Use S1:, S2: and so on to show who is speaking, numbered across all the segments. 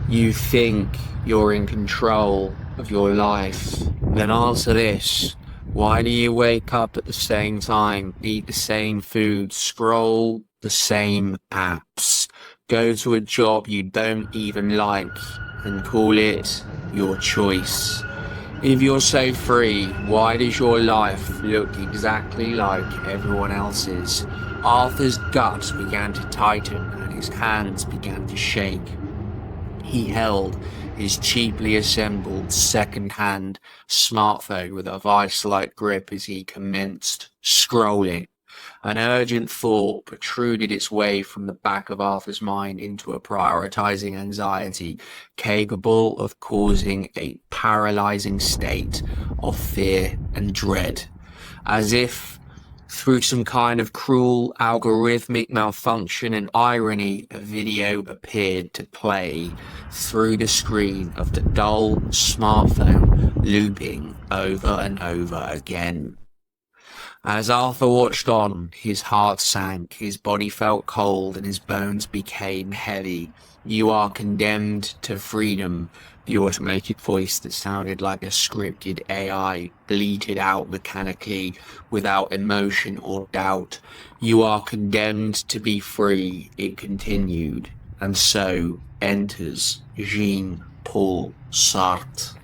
S1: You think you're in control of your life, then answer this. Why do you wake up at the same time, eat the same food, scroll the same apps, go to a job you don't even like, and call it your choice? If you're so free, why does your life look exactly like everyone else's? Arthur's guts began to tighten and his hands began to shake. He held his cheaply assembled second-hand smartphone with a vice-like grip as he commenced scrolling. An urgent thought protruded its way from the back of Arthur's mind into a prioritizing anxiety capable of causing a paralyzing state of fear and dread. As if through some kind of cruel algorithmic malfunction and irony, a video appeared to play through the screen of the dull smartphone, looping over and over again. As Arthur watched on, his heart sank, his body felt cold, and his bones became heavy. "You are condemned to freedom," the automated voice that sounded like a scripted AI bleated out mechanically, without emotion or doubt. "You are condemned to be free," it continued. And so enters Jean-Paul Sartre.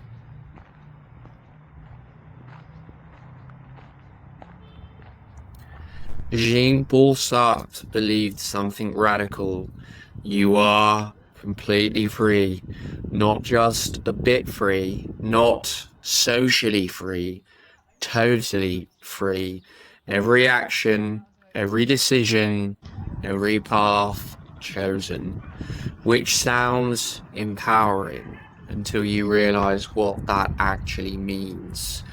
S1: Jean-Paul Sartre believed something radical. You are completely free, not just a bit free, not socially free, totally free. Every action, every decision, every path chosen, which sounds empowering until you realize what that actually means.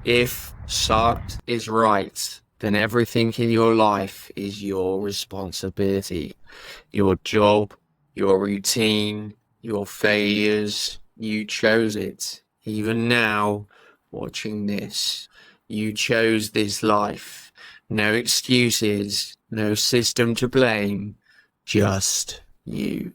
S1: If Sartre is right, then everything in your life is your responsibility. Your job, your routine, your failures, you chose it. Even now, watching this, you chose this life. No excuses, no system to blame, just you.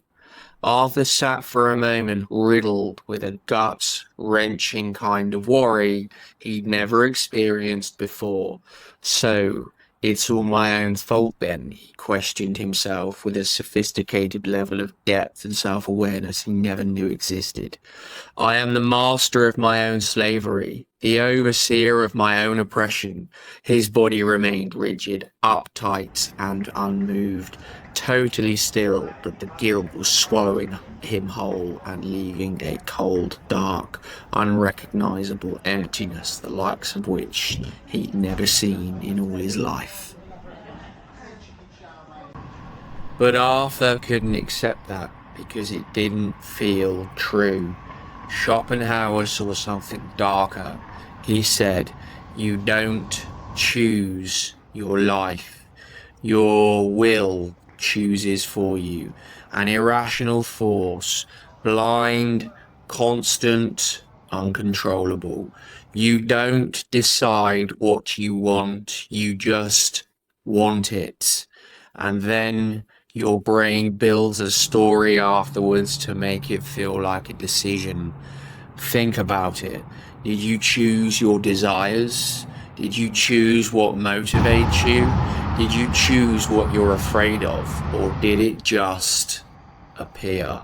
S1: Arthur sat for a moment riddled with a gut-wrenching kind of worry he'd never experienced before. So, it's all my own fault then, he questioned himself with a sophisticated level of depth and self-awareness he never knew existed. I am the master of my own slavery, the overseer of my own oppression. His body remained rigid, uptight and unmoved, totally still, but the guilt was swallowing him whole and leaving a cold, dark, unrecognizable emptiness, the likes of which he'd never seen in all his life. But Arthur couldn't accept that because it didn't feel true. Schopenhauer saw something darker. He said, "You don't choose your life. Your will chooses for you. An irrational force, blind, constant, uncontrollable. You don't decide what you want. You just want it. And then your brain builds a story afterwards to make it feel like a decision. Think about it. Did you choose your desires? Did you choose what motivates you? Did you choose what you're afraid of? Or did it just appear?"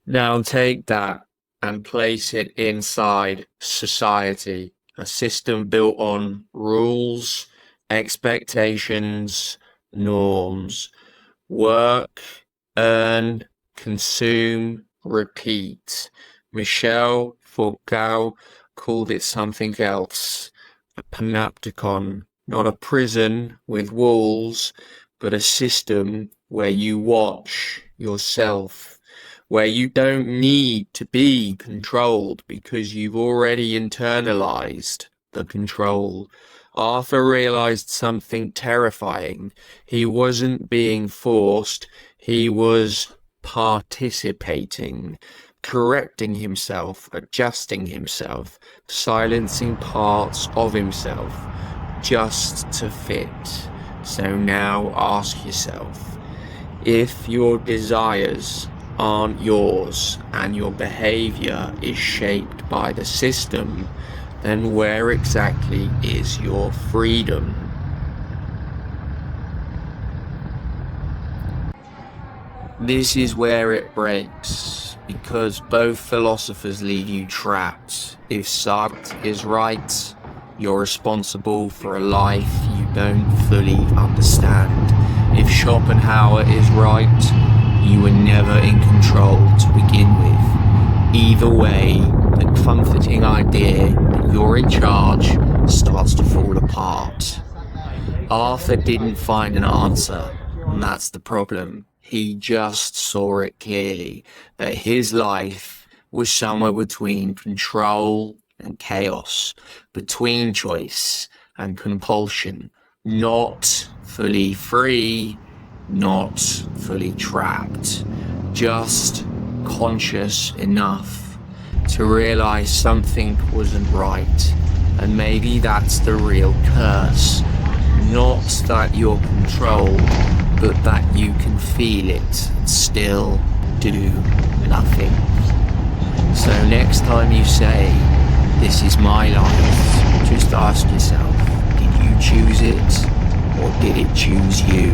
S1: Now take that and place it inside society, a system built on rules, expectations, norms. Work, earn, consume, repeat. Michel Foucault called it something else, a panopticon, not a prison with walls, but a system where you watch yourself, where you don't need to be controlled because you've already internalized the control. Arthur realized something terrifying. He wasn't being forced, he was participating, correcting himself, adjusting himself, silencing parts of himself, just to fit. So now ask yourself, If your desires aren't yours and your behavior is shaped by the system, then where exactly is your freedom? This is where it breaks, because both philosophers leave you trapped. If Sartre is right, you're responsible for a life you don't fully understand. If Schopenhauer is right, you were never in control to begin with. Either way, the comforting idea that you're in charge starts to fall apart. Arthur didn't find an answer, and that's the problem. He just saw it clearly, that his life was somewhere between control and chaos, between choice and compulsion, not fully free, not fully trapped, just conscious enough to realize something wasn't right. And maybe that's the real curse. Not that you're controlled, but that you can feel it and still do nothing. So next time you say, "This is my life," just ask yourself, did you choose it or did it choose you?